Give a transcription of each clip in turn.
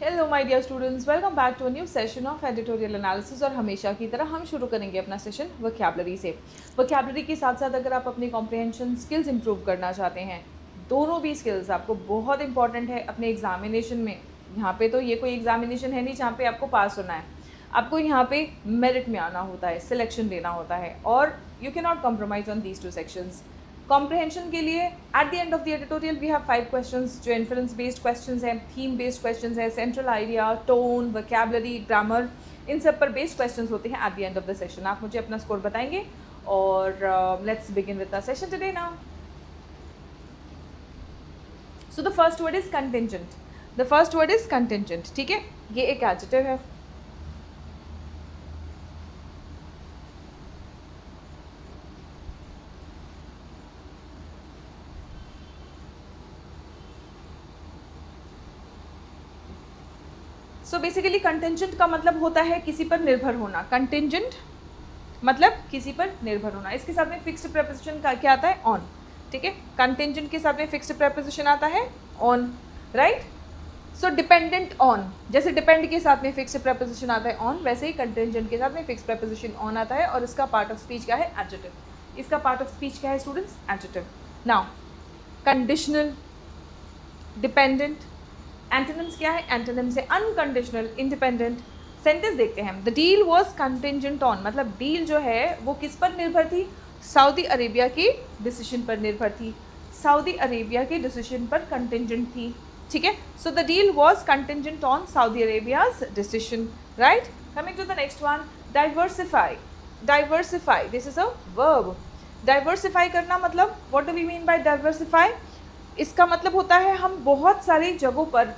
Hello my dear students, welcome back to a new session of editorial analysis. और हमेशा की तरह हम शुरू करेंगे अपना सेशन वोकैबुलरी से। वोकैबुलरी के साथ साथ अगर आप अपनी कॉम्प्रिहेंशन स्किल्स इंप्रूव करना चाहते हैं, दोनों भी स्किल्स आपको बहुत इंपॉर्टेंट है अपने एग्जामिनेशन में। यहाँ पे तो ये कोई एग्जामिनेशन है नहीं जहाँ पे आपको पास होना है, आपको यहाँ पे मेरिट में आना होता है, सिलेक्शन लेना होता है, और you can not compromise on these two sections. Comprehension के लिए at the end of the editorial we have 5 questions जो इन्फ्लुएंस बेस्ड क्वेश्चंस हैं, थीम बेस्ड क्वेश्चंस हैं, central idea, tone, vocabulary, grammar, इन सब पर बेस्ड क्वेश्चंस होते हैं at the end of the session. आप मुझे अपना स्कोर बताएंगे और let's begin with the session today now. So the first word is contingent. The first word is contingent, ठीक है, ये एक एडजेक्टिव है। सो बेसिकली कंटिंजेंट का मतलब होता है किसी पर निर्भर होना। कंटिंजेंट मतलब किसी पर निर्भर होना। इसके साथ में फिक्स्ड प्रेपोजिशन का क्या आता है? ऑन, ठीक है। कंटिंजेंट के साथ में फिक्स्ड प्रेपोजिशन आता है on, right. So dependent on, जैसे डिपेंड के साथ में फिक्स्ड प्रेपोजिशन आता है ऑन, वैसे ही कंटिंजेंट के साथ में फिक्स्ड प्रेपोजिशन ऑन आता है। और इसका पार्ट ऑफ स्पीच क्या है? एडजेक्टिव। इसका पार्ट ऑफ स्पीच क्या है students? Adjective. Now conditional, dependent, antonyms क्या है? एंटोनिम्स है अनकंडीशनल, इंडिपेंडेंट। सेंटेंस देखते हैं। The deal was contingent on, मतलब डील जो है वो किस पर निर्भर थी? सऊदी अरेबिया के डिसीजन पर निर्भर थी। सऊदी अरेबिया के डिसीजन पर कंटिंजेंट थी, ठीक है। So the deal was contingent on Saudi Arabia's decision, right. Coming to the next one, diversify. Diversify, this is a verb. Diversify करना मतलब what do we mean by diversify? इसका मतलब होता है हम बहुत सारी जगहों पर,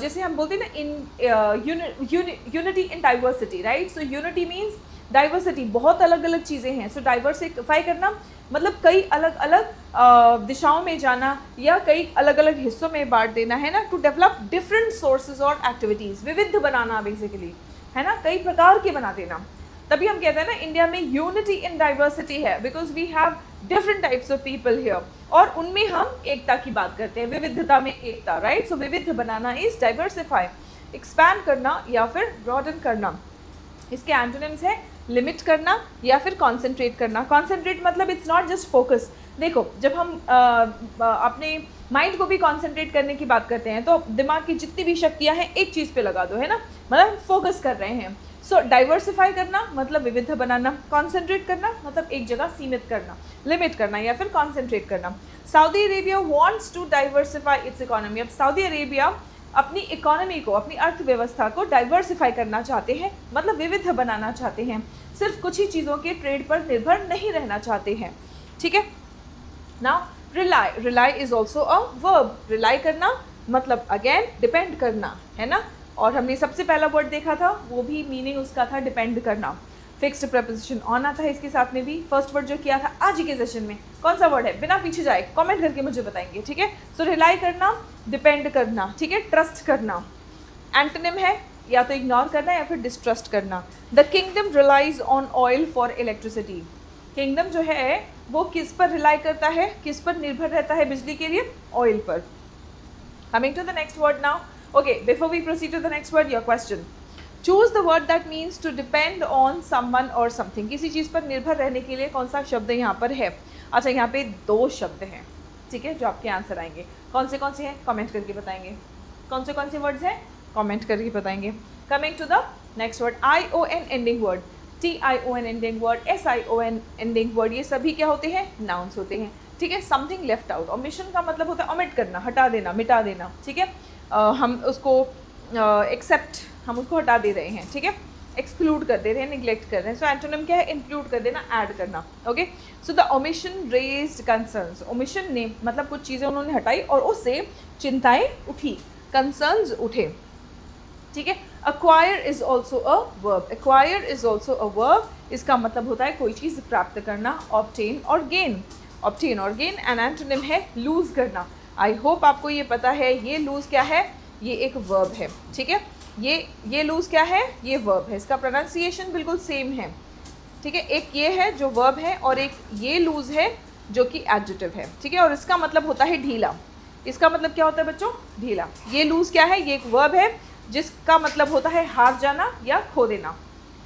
जैसे हम बोलते हैं ना, in unity in diversity, right. So unity means diversity, बहुत अलग अलग चीज़ें हैं। सो डाइवर्सिफाई करना मतलब कई अलग अलग दिशाओं में जाना या कई अलग अलग हिस्सों में बांट देना, है ना। टू डेवलप डिफरेंट सोर्सेज और एक्टिविटीज़, विविध बनाना बेसिकली, है ना, कई प्रकार के बना देना। तभी हम कहते हैं ना इंडिया में यूनिटी इन डाइवर्सिटी है, because we have different types of people here, और उनमें हम एकता की बात करते हैं, विविधता में एकता, राइट। सो विविध बनाना इज डाइवर्सिफाई। एक्सपैंड करना या फिर ब्रॉडन करना। इसके एंटोनिम्स है लिमिट करना या फिर कॉन्सेंट्रेट करना। कॉन्सेंट्रेट मतलब इट्स नॉट जस्ट फोकस। देखो, जब हम अपने माइंड को भी कॉन्सेंट्रेट करने की बात करते हैं तो दिमाग की जितनी भी शक्तियाँ हैं एक चीज़ पे लगा दो, है ना, मतलब फोकस कर रहे हैं। सो डाइवर्सिफाई करना मतलब विविध बनाना, कॉन्सेंट्रेट करना मतलब एक जगह सीमित करना, लिमिट करना या फिर कॉन्सेंट्रेट करना। Saudi Arabia wants to diversify its economy. अब सऊदी अरेबिया अपनी इकोनॉमी को, अपनी अर्थव्यवस्था को डाइवर्सिफाई करना चाहते हैं, मतलब विविध बनाना चाहते हैं, सिर्फ कुछ ही चीज़ों के ट्रेड पर निर्भर नहीं रहना चाहते हैं, ठीक है। Now rely, rely is also a verb. Rely करना मतलब अगेन डिपेंड करना, है ना। और हमने सबसे पहला वर्ड देखा था, वो भी मीनिंग उसका था डिपेंड करना। फिक्स्ड प्रपोजिशन ऑन आता है इसके साथ में भी। फर्स्ट वर्ड जो किया था आज के सेशन में, कौन सा वर्ड है? बिना पीछे जाए कमेंट करके मुझे बताएंगे, ठीक है। सो रिलाई करना, डिपेंड करना, ठीक है, ट्रस्ट करना। एंटोनिम है या तो इग्नोर करना या फिर डिस्ट्रस्ट करना। The kingdom relies on oil for electricity. Kingdom जो है वो किस पर रिलाई करता है, किस पर निर्भर रहता है बिजली के लिए? ऑयल पर। Coming to the next word now. Okay, before we proceed to the next word, your question. Choose the word that means to depend on someone or something. किसी चीज़ पर निर्भर रहने के लिए कौन सा शब्द यहाँ पर है? अच्छा, यहाँ पे 2 शब्द हैं, ठीक है, जो आपके आंसर आएंगे। कौन से हैं? कमेंट करके बताएंगे। कौन से वर्ड्स हैं? कमेंट करके बताएंगे। Coming to the next word, ION ending word, TION ending word, SION ending word, ये सभी क्या होते हैं? नाउन्स होते हैं, ठीक है। समथिंग लेफ्ट आउट, ओमिशन का मतलब होता है ओमिट करना, हटा देना, मिटा देना, ठीक है। हम उसको एक्सेप्ट, हम उसको हटा दे रहे हैं, ठीक है, एक्सक्लूड कर दे रहे हैं, निग्लेक्ट कर रहे हैं। सो एंटोनिम क्या है? इंक्लूड कर देना, ऐड करना, okay. So the omission raised concerns. Omission ने मतलब कुछ चीज़ें उन्होंने हटाई और उससे चिंताएं उठी, कंसर्न्स उठे, ठीक है। Acquire is also a verb. Acquire is also a verb. इसका मतलब होता है कोई चीज़ प्राप्त करना, ऑब्टेन और गेन। ऑब्टेन और गेन। एंड एंटोनिम है लूज करना। आई होप आपको ये पता है, ये लूज़ क्या है? ये एक वर्ब है, ठीक है। ये लूज़ क्या है? ये वर्ब है। इसका प्रोनाउंसिएशन बिल्कुल सेम है, ठीक है। एक ये है जो वर्ब है और एक ये लूज़ है जो कि एडजेक्टिव है, ठीक है। और इसका मतलब होता है ढीला। इसका मतलब क्या होता है बच्चों? ढीला। ये लूज़ क्या है? ये एक वर्ब है जिसका मतलब होता है हार जाना या खो देना,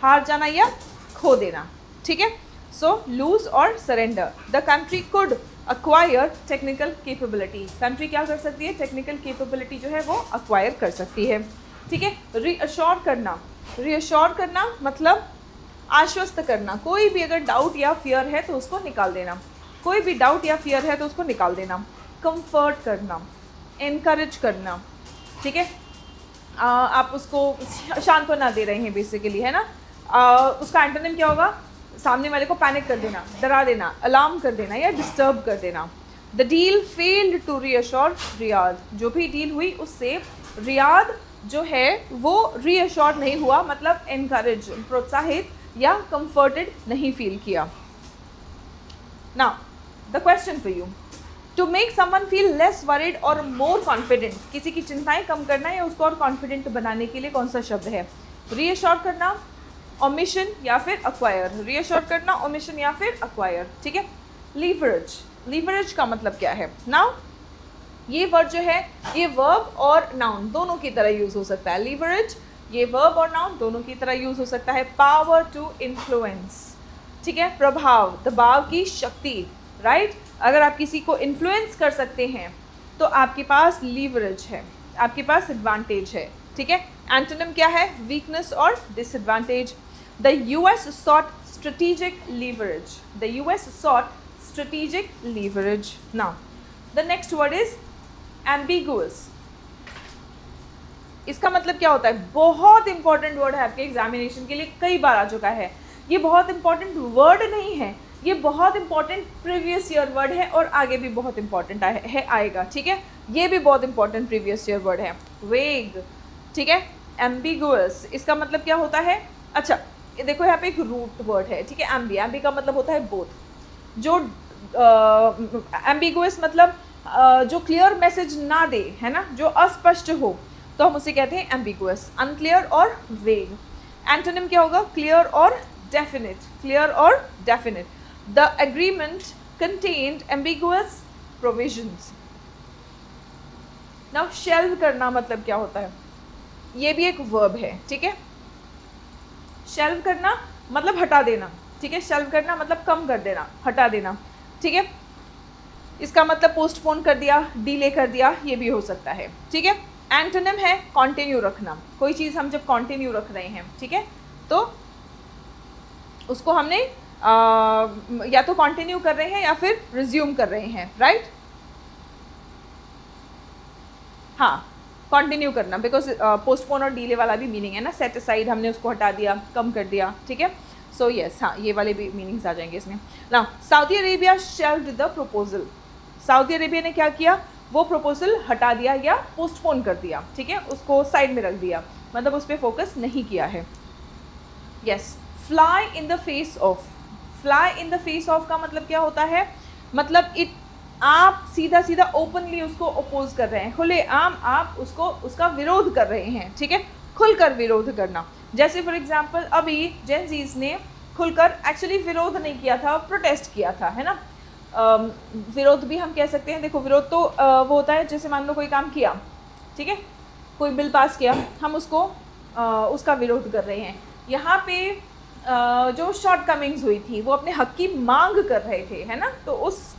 हार जाना या खो देना, ठीक है। सो लूज और surrender. The country could acquire technical capability, country क्या कर सकती है, टेक्निकल कैपेबिलिटी जो है वो अक्वायर कर सकती है, ठीक है। रीअश्योर करना, रीअश्योर करना मतलब आश्वस्त करना, कोई भी अगर डाउट या फियर है तो उसको निकाल देना, कोई भी डाउट या फियर है तो उसको निकाल देना। कंफर्ट करना, एनकरेज करना, ठीक है। आप उसको सांत्वना दे रहे हैं बेसिकली, है ना। उसका एंटोनिम क्या होगा, सामने वाले को पैनिक कर देना, डरा देना, अलार्म कर देना या डिस्टर्ब कर देना। The deal failed to reassure Riyadh, जो भी डील हुई उससे रियाद जो है वो रीअश्योर नहीं हुआ, मतलब एनकरेज, प्रोत्साहित या कंफर्टेड नहीं फील किया। Now the question for you, to make someone feel less worried और मोर कॉन्फिडेंट, किसी की चिंताएं कम करना या उसको और कॉन्फिडेंट बनाने के लिए कौन सा शब्द है, रीअश्योर करना, ओमिशन या फिर अक्वायर, रीअश्योर करना, ओमिशन या फिर अक्वायर, ठीक है। लीवरेज, लीवरेज का मतलब क्या है। नाउ ये वर्ड जो है ये वर्ब और नाउन दोनों की तरह यूज हो सकता है, लीवरेज ये वर्ब और नाउन दोनों की तरह यूज हो सकता है। पावर टू इन्फ्लुएंस, ठीक है, प्रभाव, दबाव की शक्ति, राइट। अगर आप किसी को इन्फ्लुएंस कर सकते हैं तो आपके पास लीवरेज है, आपके पास एडवांटेज है, ठीक है। एंटोनिम क्या है, वीकनेस और disadvantage. The US sought strategic leverage, the US sought strategic leverage. Now the next word is ambiguous. इसका मतलब क्या होता है, बहुत इंपॉर्टेंट वर्ड है आपके एग्जामिनेशन के लिए, कई बार आ चुका है। ये बहुत इंपॉर्टेंट वर्ड नहीं है, ये बहुत इंपॉर्टेंट प्रीवियस ईयर वर्ड है और आगे भी बहुत इंपॉर्टेंट है आएगा, ठीक है। ये भी बहुत इंपॉर्टेंट प्रीवियस ईयर वर्ड है। वेग, ठीक है, एम्बिगुअस, इसका मतलब क्या होता है, अच्छा ये देखो यहाँ पे एक रूट वर्ड है, ठीक है, एम्बी, एम्बी का मतलब होता है बोथ। जो एम्बिगुअस मतलब जो क्लियर मैसेज ना दे, है ना, जो अस्पष्ट हो, तो हम उसे कहते हैं एम्बिगुअस, अनक्लियर और वेग। एंटोनिम क्या होगा, क्लियर और डेफिनेट, क्लियर और definite. The agreement contained ambiguous provisions. Now shelve करना मतलब क्या होता है, ये भी एक वर्ब है, ठीक है। शेल्व करना मतलब हटा देना, ठीक है, शेल्व करना मतलब कम कर देना, हटा देना, ठीक है। इसका मतलब पोस्टपोन कर दिया, डिले कर दिया, ये भी हो सकता है, ठीक है। एंटोनिम है कंटिन्यू रखना, कोई चीज़ हम जब कंटिन्यू रख रहे हैं, ठीक है, तो उसको हमने या तो कंटिन्यू कर रहे हैं या फिर रिज्यूम कर रहे हैं, राइट। हाँ, कंटिन्यू करना, बिकॉज पोस्टपोन और डीले वाला भी मीनिंग है ना, सेट असाइड हमने उसको हटा दिया, कम कर दिया, ठीक है। सो यस, हाँ ये वाले भी मीनिंग्स आ जाएंगे इसमें। ना Saudi Arabia shelved the proposal, Saudi Arabia ने क्या किया, वो प्रपोजल हटा दिया या पोस्टपोन कर दिया, ठीक है, उसको साइड में रख दिया, मतलब उस पर फोकस नहीं किया है। Yes, fly in the face of, fly in the face of का मतलब क्या होता है, मतलब इट, आप सीधा सीधा ओपनली उसको अपोज कर रहे हैं, खुले आम आप उसको उसका विरोध कर रहे हैं, ठीक है, खुलकर विरोध करना। जैसे फॉर एग्जांपल अभी जेन जीज ने खुलकर एक्चुअली विरोध नहीं किया था, प्रोटेस्ट किया था, है ना। विरोध भी हम कह सकते हैं, देखो विरोध तो वो होता है जैसे मान लो कोई काम किया, ठीक है, कोई बिल पास किया, हम उसको उसका विरोध कर रहे हैं। यहाँ पे जो शॉर्ट कमिंग्स हुई थी वो अपने हक की मांग कर रहे थे, है ना, तो उस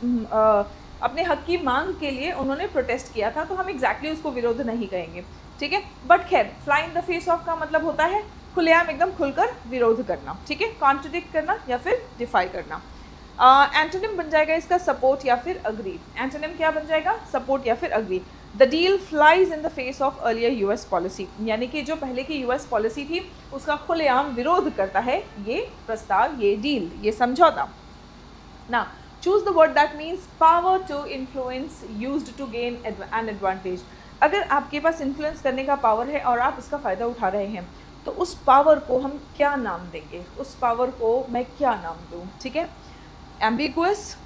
अपने हक की मांग के लिए उन्होंने प्रोटेस्ट किया था, तो हम एग्जैक्टली उसको विरोध नहीं कहेंगे, ठीक है। बट खैर, fly in the face of का मतलब होता है खुलेआम एकदम खुलकर विरोध करना, ठीक है, कॉन्ट्रडिक्ट करना या फिर डिफाई करना। एंटोनिम बन जाएगा इसका सपोर्ट या फिर अग्री। एंटोनिम क्या बन जाएगा, सपोर्ट या फिर agree. The deal flies in the face of earlier US policy, यानी कि जो पहले की यूएस पॉलिसी थी उसका खुलेआम विरोध करता है ये प्रस्ताव, ये डील, ये समझौता। ना choose the word that means power to influence used to gain an advantage. अगर आपके पास इन्फ्लुएंस करने का पावर है और आप उसका फ़ायदा उठा रहे हैं तो उस पावर को हम क्या नाम देंगे, उस पावर को मैं क्या नाम दूँ, ठीक है। Ambiguous,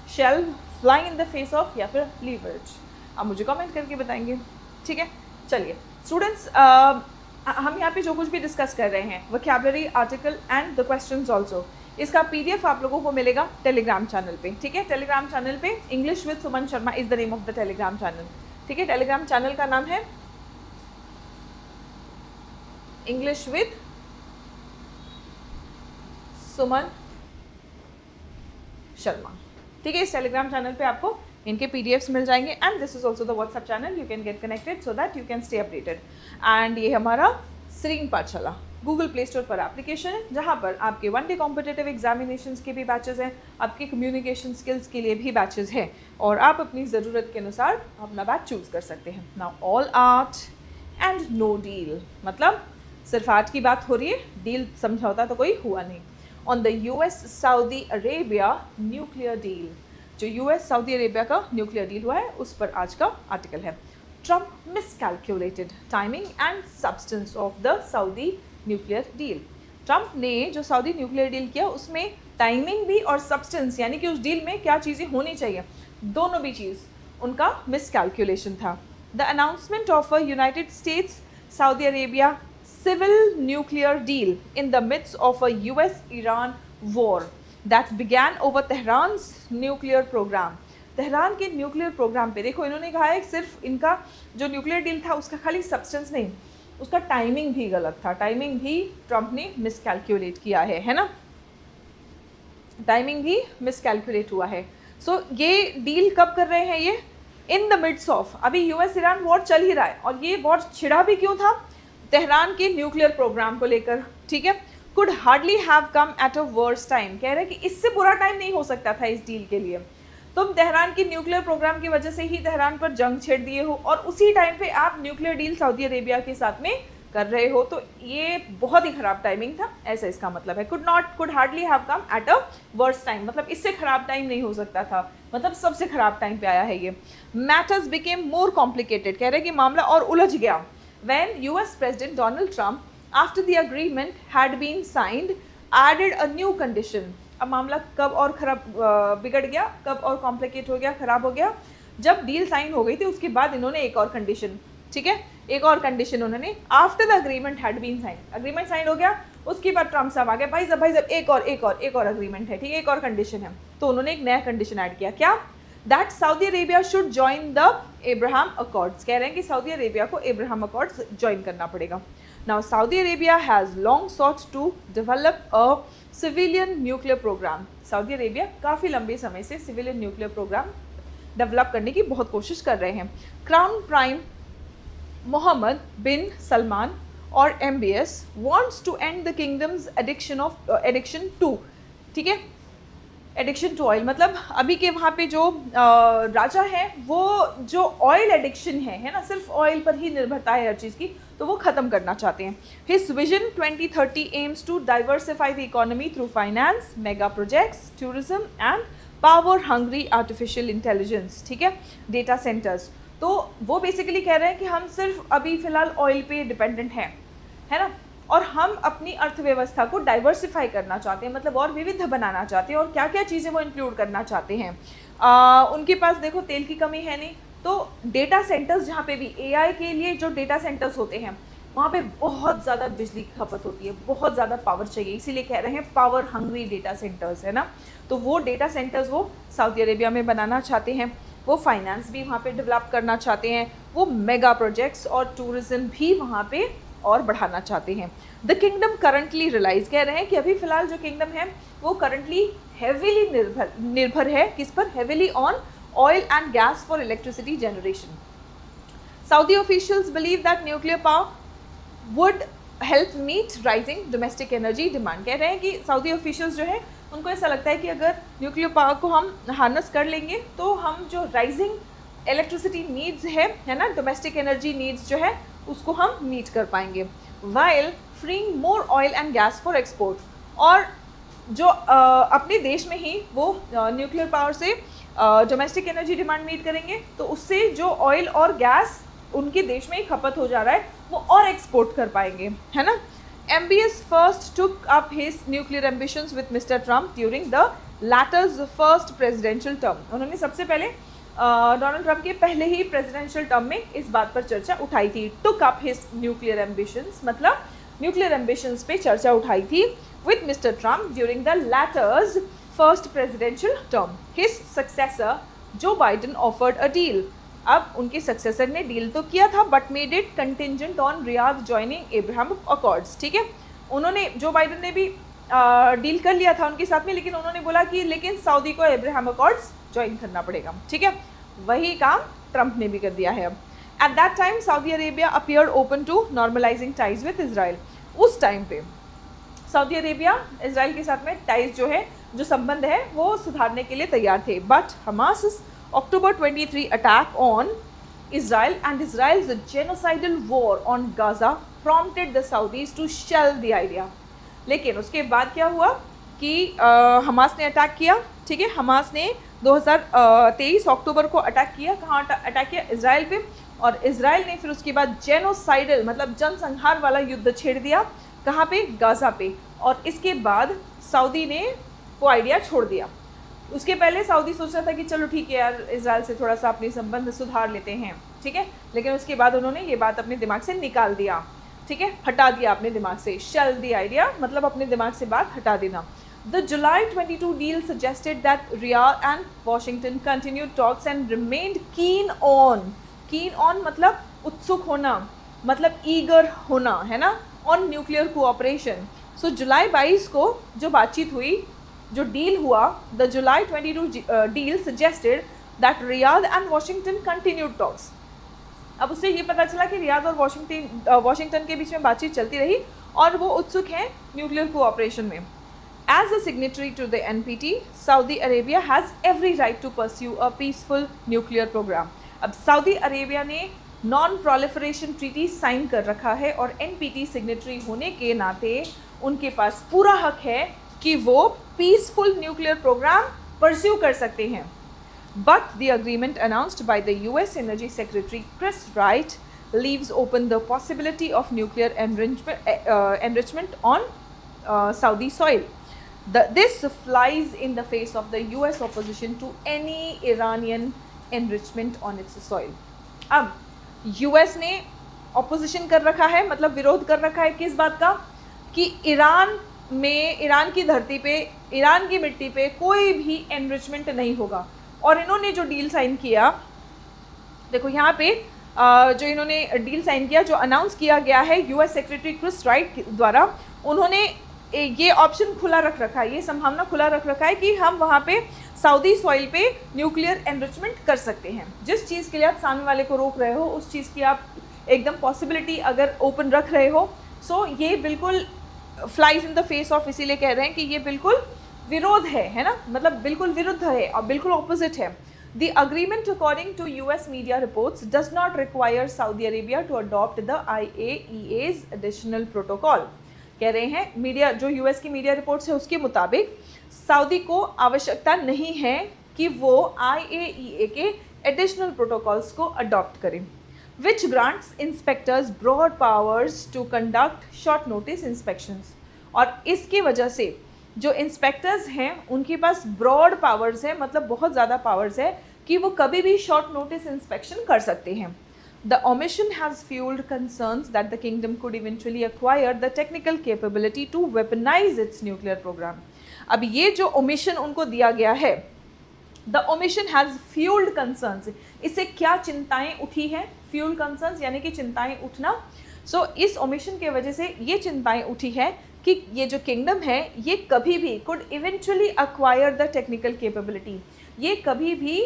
shelve, flying in the face of या फिर लीवरेज, आप मुझे कमेंट करके बताएंगे, ठीक है। चलिए स्टूडेंट्स, हम यहाँ पे जो कुछ भी डिस्कस कर रहे हैं, vocabulary, article and the questions also, इसका पीडीएफ आप लोगों को मिलेगा टेलीग्राम चैनल पे, ठीक है। टेलीग्राम चैनल पे English with Suman Sharma is the name of the Telegram channel, ठीक है। टेलीग्राम चैनल का नाम है इंग्लिश विद सुमन शर्मा। ठीक है, इस टेलीग्राम चैनल पे आपको इनके पीडीएफ्स मिल जाएंगे and this is also the WhatsApp channel, you can get connected so that you can stay updated. And ये हमारा सेरेन पाठशाला गूगल प्ले स्टोर पर एप्लीकेशन है, जहाँ पर आपके 1 डे कॉम्पिटिटिव एग्जामिनेशंस के भी बैचेस हैं, आपके कम्युनिकेशन स्किल्स के लिए भी बैचेस हैं और आप अपनी ज़रूरत के अनुसार अपना बैच चूज़ कर सकते हैं। Now all art and no deal, मतलब सिर्फ आर्ट की बात हो रही है, डील समझौता तो कोई हुआ नहीं। On the US Saudi Arabia nuclear deal, जो यूएस सऊदी अरेबिया का न्यूक्लियर डील हुआ है उस पर आज का आर्टिकल है। Trump miscalculated timing and substance of the Saudi nuclear deal. Trump ने जो सऊदी न्यूक्लियर डील किया उसमें टाइमिंग भी और सब्सटेंस यानी कि उस डील में क्या चीज़ें होनी चाहिए, दोनों भी चीज़ उनका मिसकैलकुलेशन था। The announcement of a United states Saudi Arabia civil nuclear deal in the midst of a US-Iran war that began over Tehran's nuclear program। Tehran के न्यूक्लियर प्रोग्राम पे देखो इन्होंने कहा है सिर्फ इनका जो न्यूक्लियर डील था उसका खाली सब्सटेंस नहीं, उसका टाइमिंग भी गलत था, टाइमिंग भी ट्रम्प ने मिसकैलकुलेट किया है ना, टाइमिंग भी मिसकैलकुलेट हुआ है। सो ये डील कब कर रहे हैं, ये इन द मिड्स ऑफ, अभी यूएस ईरान वॉर चल ही रहा है और ये वॉर छिड़ा भी क्यों था, तेहरान के न्यूक्लियर प्रोग्राम को लेकर। ठीक है, could hardly have come at a worse time, कह रहे हैं कि इससे बुरा टाइम नहीं हो सकता था इस डील के लिए। तुम तेहरान की न्यूक्लियर प्रोग्राम की वजह से ही तेहरान पर जंग छेड़ दिए हो और उसी टाइम पे आप न्यूक्लियर डील सऊदी अरेबिया के साथ में कर रहे हो, तो ये बहुत ही खराब टाइमिंग था, ऐसा इसका मतलब है। Could hardly have come at a worse time, मतलब इससे खराब टाइम नहीं हो सकता था, मतलब सबसे खराब टाइम पे आया है ये। मैटर्स बिकेम मोर कॉम्प्लिकेटेड, कह रहे हैं कि मामला और उलझ गया। When US President Donald Trump, after the agreement had been signed, added a new condition। अब मामला कब और खराब बिगड़ गया, कब और कॉम्प्लिकेट हो गया, खराब हो गया, जब डील साइन हो गई थी उसके बाद इन्होंने एक और कंडीशन, ठीक है, एक और कंडीशन उन्होंने, after the agreement had been sign, agreement sign हो गया उसके बाद ट्रम्प साहब आ गए, भाई साहब एक और अग्रीमेंट है, ठीक है, एक और कंडीशन है, तो उन्होंने एक नया कंडीशन ऐड किया, क्या, that Saudi Arabia should join the Abraham Accords, कह रहे हैं कि सऊदी अरेबिया को एब्राहम अकॉर्ड्स ज्वाइन करना पड़ेगा। Now Saudi Arabia has long sought to develop a civilian nuclear programme, Saudi Arabia काफ़ी लंबे समय से सिविलियन न्यूक्लियर प्रोग्राम डेवलप करने की बहुत कोशिश कर रहे हैं। क्राउन प्राइम मोहम्मद बिन सलमान और MBS wants to end the kingdom's addiction to, ठीक है, एडिक्शन टू ऑयल, मतलब अभी के वहाँ पे जो राजा हैं वो जो ऑयल एडिक्शन है ना, सिर्फ ऑयल पर ही निर्भरता है हर चीज़ की, तो वो ख़त्म करना चाहते हैं। His vision 2030 aims to diversify the economy through finance, mega projects, tourism and power hungry artificial intelligence, ठीक है, डेटा सेंटर्स। तो वो बेसिकली कह रहे हैं कि हम सिर्फ अभी फ़िलहाल ऑयल पे डिपेंडेंट हैं, है ना, और हम अपनी अर्थव्यवस्था को डाइवर्सिफाई करना चाहते हैं, मतलब और विविध बनाना चाहते हैं, और क्या क्या चीज़ें वो इंक्लूड करना चाहते हैं। उनके पास देखो तेल की कमी है नहीं, तो डेटा सेंटर्स, जहाँ पे भी AI के लिए जो डेटा सेंटर्स होते हैं वहाँ पे बहुत ज़्यादा बिजली की खपत होती है, बहुत ज़्यादा पावर चाहिए, इसीलिए कह रहे हैं पावर हंग्री डेटा सेंटर्स, है ना, तो वो डेटा सेंटर्स वो सऊदी अरेबिया में बनाना चाहते हैं, वो फाइनेंस भी वहाँ पे डेवलप करना चाहते हैं, वो मेगा प्रोजेक्ट्स और टूरिज़्म भी वहाँ पे और बढ़ाना चाहते हैं। द किंगडम करंटली रिलाइज, कह रहे हैं कि अभी फ़िलहाल जो किंगडम है वो करंटली हेविली निर्भर है, किस पर, heavily on oil and gas for electricity generation. Saudi officials believe that nuclear power would help meet rising domestic energy demand, कह रहे हैं कि सऊदी ऑफिशियल्स जो है उनको ऐसा लगता है कि अगर न्यूक्लियर पावर को हम हार्नस कर लेंगे तो हम जो राइजिंग इलेक्ट्रिसिटी नीड्स है ना, डोमेस्टिक एनर्जी नीड्स जो है उसको हम मीट कर पाएंगे, while freeing more oil and gas for export, और जो अपने देश में ही वो न्यूक्लियर पावर से डोमेस्टिक एनर्जी डिमांड मीट करेंगे, तो उससे जो ऑयल और गैस उनके देश में ही खपत हो जा रहा है वो और एक्सपोर्ट कर पाएंगे, है ना। MBS first took up his nuclear ambitions with Mr. Trump during the latter's first presidential term, उन्होंने सबसे पहले डोनाल्ड ट्रम्प के पहले ही प्रेसिडेंशियल टर्म में इस बात पर चर्चा उठाई थी। Took up his nuclear ambitions, मतलब न्यूक्लियर एम्बिशंस पे चर्चा उठाई थी with mister Trump during the letters first presidential term. His successor जो बाइडन ऑफर्ड अ डील अब उनके सक्सेसर ने डील तो किया था but made it contingent on Riyadh joining Abraham accords, ठीक है। उन्होंने, जो बाइडन ने भी डील कर लिया था उनके साथ में, लेकिन उन्होंने बोला कि लेकिन सऊदी को एब्राहम अकॉर्ड्स ज्वाइन करना पड़ेगा, ठीक है। वही काम ट्रंप ने भी कर दिया है अब। At that time Saudi Arabia appeared open to normalising ties with Israel. उस टाइम पे सऊदी अरेबिया इजराइल के साथ में टाइज जो है, जो संबंध है, वो सुधारने के लिए तैयार थे। But Hamas October 23 attack on Israel and Israel's genocidal war on Gaza prompted the Saudis to shelve the idea. लेकिन उसके बाद क्या हुआ कि हमास ने अटैक किया, ठीक है। हमास ने 2023 अक्टूबर को अटैक किया। कहाँ अटैक किया? इजराइल पे। और इजराइल ने फिर उसके बाद जेनोसाइडल मतलब जनसंहार वाला युद्ध छेड़ दिया। कहाँ पे? गाज़ा पे। और इसके बाद सऊदी ने वो आइडिया छोड़ दिया। उसके पहले सऊदी सोच रहा था कि चलो ठीक है यार, इजराइल से थोड़ा सा अपने संबंध सुधार लेते हैं, ठीक है। लेकिन उसके बाद उन्होंने ये बात अपने दिमाग से निकाल दिया, ठीक है, हटा दिया अपने दिमाग से। शेल द आइडिया मतलब अपने दिमाग से बात हटा देना। The July 22 deal suggested that Riyadh and Washington continued talks and remained keen on मतलब उत्सुक होना, मतलब ईगर होना, है ना, ऑन न्यूक्लियर कोऑपरेशन। सो जुलाई 22 को जो बातचीत हुई, जो डील हुआ, the July 22 deal suggested that Riyadh and Washington continued talks. अब उससे ये पता चला कि रियाद और वॉशिंगटन के बीच में बातचीत चलती रही और वो उत्सुक हैं न्यूक्लियर कोऑपरेशन में। As a signatory to the NPT, Saudi Arabia has every right to pursue a peaceful nuclear programme. अब सऊदी अरेबिया ने नॉन प्रोलिफरेशन ट्रीटी साइन कर रखा है और NPT सिग्नेटरी होने के नाते उनके पास पूरा हक है कि वो पीसफुल न्यूक्लियर प्रोग्राम परस्यू कर सकते हैं। But the agreement announced by the US energy secretary Chris Wright leaves open the possibility of nuclear enrichment on Saudi soil. This flies in the face of the US opposition to any Iranian enrichment on its soil. अब US ने opposition कर रखा है, मतलब विरोध कर रखा है किस बात का? कि ईरान की धरती पे, ईरान की मिट्टी पे कोई भी एनरिचमेंट नहीं होगा। और इन्होंने जो डील साइन किया, देखो यहाँ पे जो इन्होंने डील साइन किया, जो अनाउंस किया गया है US सेक्रेटरी क्रिस राइट द्वारा, उन्होंने ये ऑप्शन खुला रख रखा है, ये संभावना खुला रख रखा है कि हम वहाँ पे सऊदी सॉइल पे न्यूक्लियर एनरिचमेंट कर सकते हैं। जिस चीज़ के लिए आप सामने वाले को रोक रहे हो, उस चीज़ की आप एकदम पॉसिबिलिटी अगर ओपन रख रहे हो, सो ये बिल्कुल flies in the face of, इसीलिए कह रहे हैं कि ये बिल्कुल विरोध है ना, मतलब बिल्कुल विरुद्ध है और बिल्कुल ऑपोजिट है। The agreement, according to US media reports, does not require Saudi Arabia to adopt the IAEA's additional protocol. कह रहे हैं मीडिया, जो US की मीडिया रिपोर्ट्स है उसके मुताबिक सऊदी को आवश्यकता नहीं है कि वो IAEA के एडिशनल प्रोटोकॉल्स को अडॉप्ट करें, which grants inspectors broad powers to conduct short notice inspections. और इसकी वजह से जो इंस्पेक्टर्स हैं उनके पास ब्रॉड पावर्स है, मतलब बहुत ज़्यादा पावर्स है कि वो कभी भी शॉर्ट नोटिस इंस्पेक्शन कर सकते हैं। The omission has fueled concerns that the kingdom could eventually acquire the technical capability to weaponize its nuclear program. अब ये जो omission उनको दिया गया है, the omission has fueled concerns, इससे क्या चिंताएं उठी हैं? Fuel concerns यानी कि चिंताएं उठना। So इस omission के वजह से ये चिंताएं उठी है कि ये जो किंगडम है ये कभी भी could eventually acquire the technical capability, ये कभी भी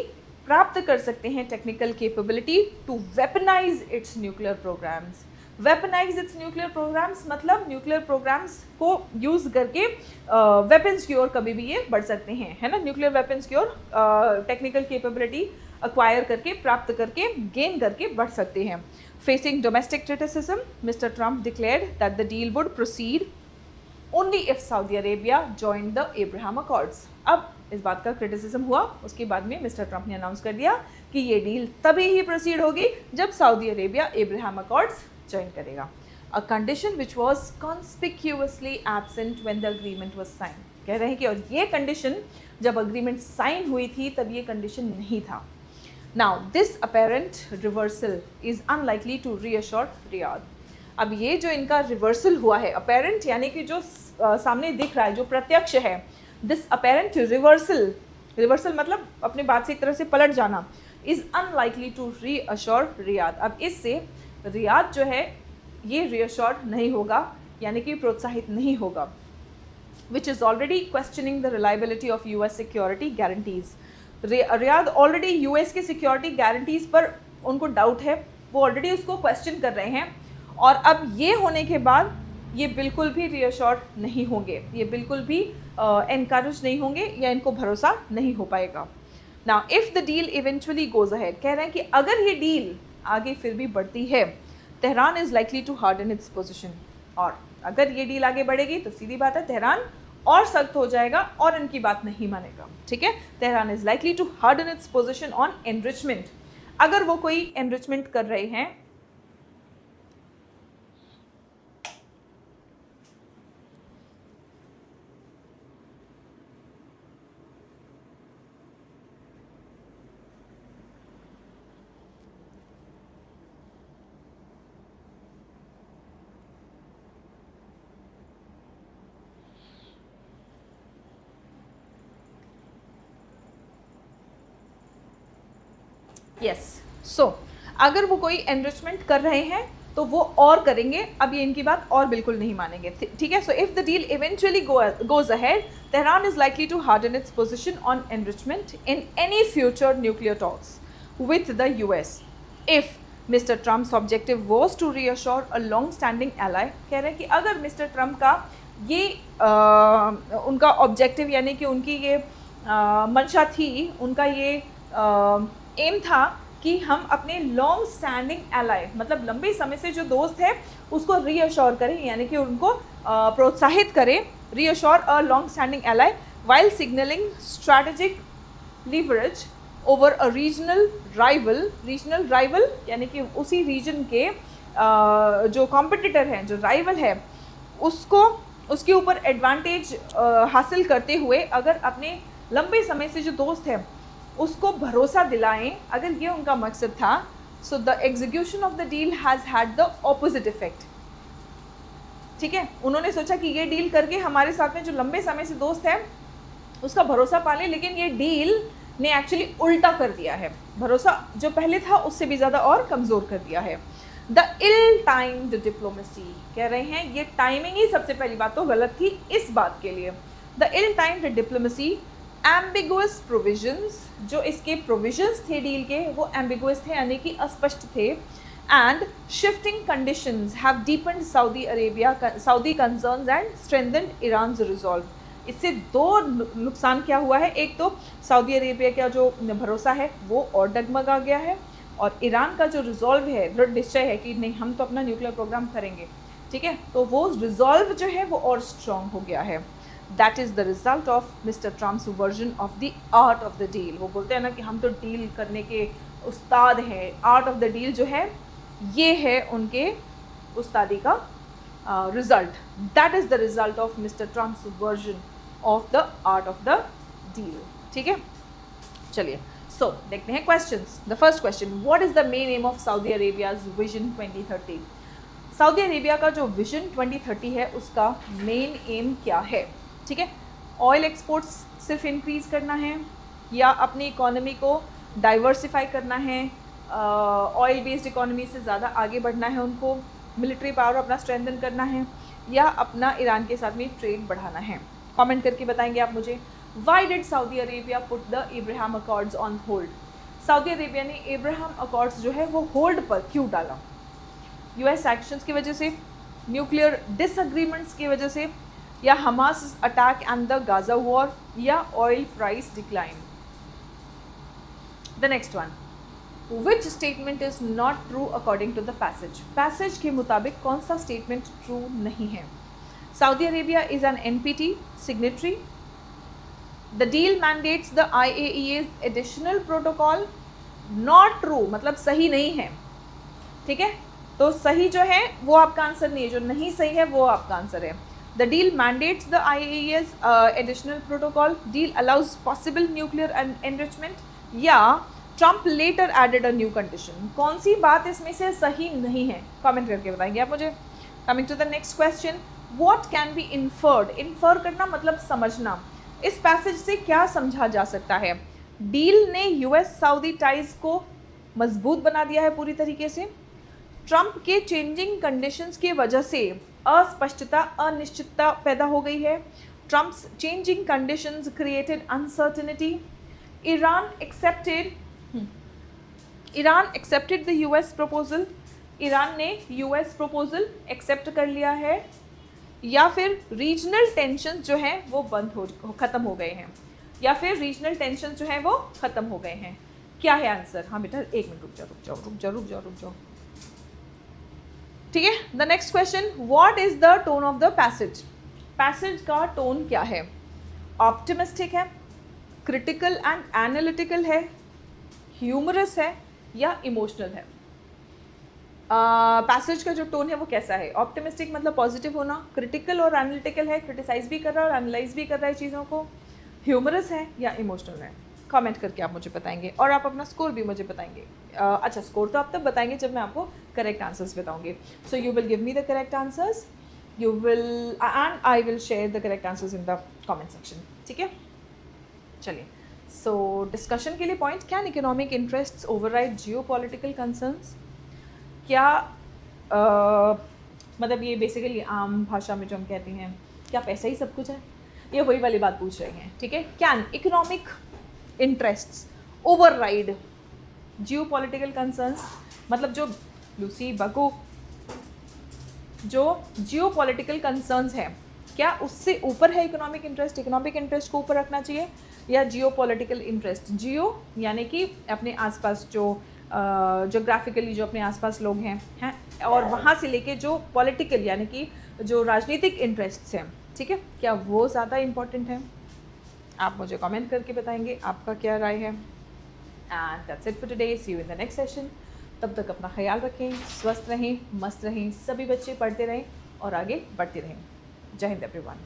प्राप्त कर सकते हैं technical capability to weaponise its nuclear programmes. Weaponise its nuclear programmes मतलब न्यूक्लियर प्रोग्राम्स को यूज़ करके वेपन्स की ओर कभी भी ये बढ़ सकते हैं, है ना, न्यूक्लियर वेपन्स की ओर टेक्निकल कैपेबिलिटी अक्वायर करके, प्राप्त करके, गेन करके बढ़ सकते हैं। Facing domestic criticism, mister Trump declared that the deal would proceed only if Saudi Arabia join the Abraham accords. अब इस बात का क्रिटिसिज्म हुआ, उसके बाद में मिस्टर ट्रंप ने अनाउंस कर दिया कि ये डील तभी ही प्रोसीड होगी जब Saudi Arabia Abraham Accords join करेगा। A condition which was conspicuously absent when the agreement was sign. कह रहे हैं कि और ये कंडीशन जब अग्रीमेंट साइन हुई थी तब ये कंडीशन नहीं था। Now this apparent reversal is unlikely to reassure Riyadh. अब ये जो इनका रिवर्सल हुआ है, अपेरेंट यानी कि जो सामने दिख रहा है, जो प्रत्यक्ष है, दिस अपेरेंट रिवर्सल मतलब अपने बात से एक तरह से पलट जाना, is unlikely to reassure Riyadh. अब इससे रियाद जो है ये रीअश्योर नहीं होगा, यानी कि प्रोत्साहित नहीं होगा, which is already questioning the reliability of US security guarantees। Riyadh already US के सिक्योरिटी गारंटीज पर उनको डाउट है, वो ऑलरेडी उसको क्वेश्चन कर रहे हैं, और अब ये होने के बाद ये बिल्कुल भी रीअश्योर्ड नहीं होंगे, ये बिल्कुल भी एनकरेज नहीं होंगे, या इनको भरोसा नहीं हो पाएगा। Now if the deal eventually goes ahead, कह रहे हैं कि अगर ये डील आगे फिर भी बढ़ती है, Tehran is likely to harden its position, और अगर ये डील आगे बढ़ेगी तो सीधी बात है तेहरान और सख्त हो जाएगा और इनकी बात नहीं मानेगा। ठीक है, Tehran is likely to harden its position on enrichment. अगर वो कोई एनरिचमेंट कर रहे हैं, यस सो अगर वो कोई एनरिचमेंट कर रहे हैं तो वो और करेंगे, अब ये इनकी बात और बिल्कुल नहीं मानेंगे। ठीक है, so if the deal eventually goes ahead, Tehran is likely to harden its position on enrichment in any future nuclear talks with the US if mister Trump's objective was to reassure a long standing ally. कह रहे हैं कि अगर mister Trump का ये उनका objective, यानी कि उनकी ये मंशा थी, उनका ये एम था कि हम अपने लॉन्ग स्टैंडिंग एलाई, मतलब लंबे समय से जो दोस्त है उसको रीअश्योर करें, यानी कि उनको प्रोत्साहित करें, reassure a long standing ally while signalling strategic leverage over a regional rival, यानी कि उसी रीजन के जो कॉम्पिटिटर हैं, जो राइवल है, उसके ऊपर एडवांटेज हासिल करते हुए अगर अपने लंबे समय से जो दोस्त है उसको भरोसा दिलाएं, अगर ये उनका मकसद था, so the execution of the deal has had the opposite effect. ठीक है, उन्होंने सोचा कि ये डील करके हमारे साथ में जो लंबे समय से दोस्त है उसका भरोसा पा लें, लेकिन ये डील ने एक्चुअली उल्टा कर दिया है, भरोसा जो पहले था उससे भी ज़्यादा और कमज़ोर कर दिया है। द इल टाइम्ड डिप्लोमेसी, कह रहे हैं ये टाइमिंग ही सबसे पहली बात तो गलत थी इस बात के लिए। The ill timed diplomacy, ambiguous provisions, जो इसके प्रोविजंस थे डील के वो एम्बिगुअस थे, यानी कि अस्पष्ट थे, and shifting conditions have deepened Saudi concerns and strengthened Iran's resolve. इससे दो नुकसान क्या हुआ है, एक तो सऊदी अरेबिया का जो भरोसा है वो और डगमगा गया है, और ईरान का जो रिजॉल्व है, दृढ़ निश्चय है कि नहीं हम तो अपना न्यूक्लियर प्रोग्राम करेंगे, ठीक है, तो वो रिजॉल्व जो है वो और स्ट्रॉन्ग हो गया है। That is the result of Mister Trump's version of the art of the deal. वो बोलते हैं ना कि हम तो डील करने के उस्ताद हैं, आर्ट ऑफ द डील जो है ये है उनके उस्तादी का result. That is the result of Mister Trump's version of the art of the deal. ठीक है, चलिए सो देखते हैं questions. The first question, what is the main aim of Saudi Arabia's vision 2030? Saudi Arabia का जो vision 2030 है उसका main M क्या है? ठीक है, ऑयल एक्सपोर्ट्स सिर्फ इंक्रीज़ करना है, या अपनी इकोनॉमी को डाइवर्सिफाई करना है, ऑयल बेस्ड इकोनॉमी से ज़्यादा आगे बढ़ना है उनको, मिलिट्री पावर अपना स्ट्रेंथन करना है, या अपना ईरान के साथ में ट्रेड बढ़ाना है? कमेंट करके बताएंगे आप मुझे। Why did Saudi Arabia put the Ibrahim accords on hold? Saudi Arabia ने इब्राहिम अकॉर्ड्स जो है वो होल्ड पर क्यों डाला? यूएस एक्शंस की वजह से, न्यूक्लियर डिसएग्रीमेंट्स की वजह से, या Hamas attack and the Gaza war, या oil price decline? The next one, which statement is not true according to the passage? Passage के मुताबिक कौन सा स्टेटमेंट ट्रू नहीं है? Saudi Arabia is an NPT signatory. The deal mandates the IAEA's additional protocol. Not true, मतलब सही नहीं है। ठीक है, तो सही जो है वो आपका आंसर नहीं है, जो नहीं सही है वो आपका आंसर है। The deal mandates the IAEA's additional protocol. Deal allows possible nuclear enrichment. या Trump later added a new condition. कौन सी बात इसमें से सही नहीं है? कमेंट करके बताएंगे आप मुझे। Coming to the next question, what can be inferred? Infer करना मतलब समझना। इस पैसेज से क्या समझा जा सकता है? डील ने यूएस सऊदी टाइज को मजबूत बना दिया है पूरी तरीके से। ट्रंप के चेंजिंग कंडीशंस की वजह से अस्पष्टता, अनिश्चितता पैदा हो गई है। Trump's changing conditions created uncertainty. Iran accepted the US proposal. Iran ने यूएस प्रपोजल एक्सेप्ट कर लिया है। या फिर रीजनल टेंशन जो हैं वो ख़त्म हो गए हैं, या फिर रीजनल टेंशन जो हैं वो ख़त्म हो गए हैं। क्या है आंसर? हाँ बेटा, एक मिनट रुक जाओ। ठीक है, the next question, what is the tone of the passage? Passage का टोन क्या है? ऑप्टिमिस्टिक है, क्रिटिकल एंड एनालिटिकल है, ह्यूमरस है, या इमोशनल है? पैसेज का जो टोन है वो कैसा है? ऑप्टिमिस्टिक मतलब पॉजिटिव होना, क्रिटिकल और एनालिटिकल है, क्रिटिसाइज भी कर रहा है और एनालाइज भी कर रहा है चीज़ों को, ह्यूमरस है या इमोशनल है? कमेंट करके आप मुझे बताएंगे और आप अपना स्कोर भी मुझे बताएंगे। अच्छा, स्कोर तो आप तब बताएंगे जब मैं आपको करेक्ट आंसर्स बताऊंगी। So you will give me the correct answers, you will and I will share the correct answers in the comment section. ठीक है, चलिए। सो डिस्कशन के लिए point, can economic interests override geopolitical concerns? क्या मतलब ये basically आम भाषा में जो हम कहते हैं, क्या पैसा ही सब कुछ है? ये वही वाली बात पूछ रहे हैं। ठीक है, can economic interests override geopolitical concerns? मतलब जो लूसी बको जो जियोपॉलिटिकल कंसर्न्स है, क्या उससे ऊपर है इकोनॉमिक इंटरेस्ट? इकोनॉमिक इंटरेस्ट को ऊपर रखना चाहिए या जियोपॉलिटिकल इंटरेस्ट? जियो यानी कि अपने आसपास जो जोग्राफिकली जो अपने आसपास लोग हैं और वहाँ से लेके जो पॉलिटिकल यानी कि जो राजनीतिक इंटरेस्ट्स हैं, ठीक है, क्या वो ज़्यादा इम्पॉर्टेंट है? आप मुझे कमेंट करके बताएंगे आपका क्या राय है। And that's it for today, see you in the next session. तब तक अपना ख्याल रखें, स्वस्थ रहें, मस्त रहें, सभी बच्चे पढ़ते रहें और आगे बढ़ते रहें। जय हिंद एवरीवन।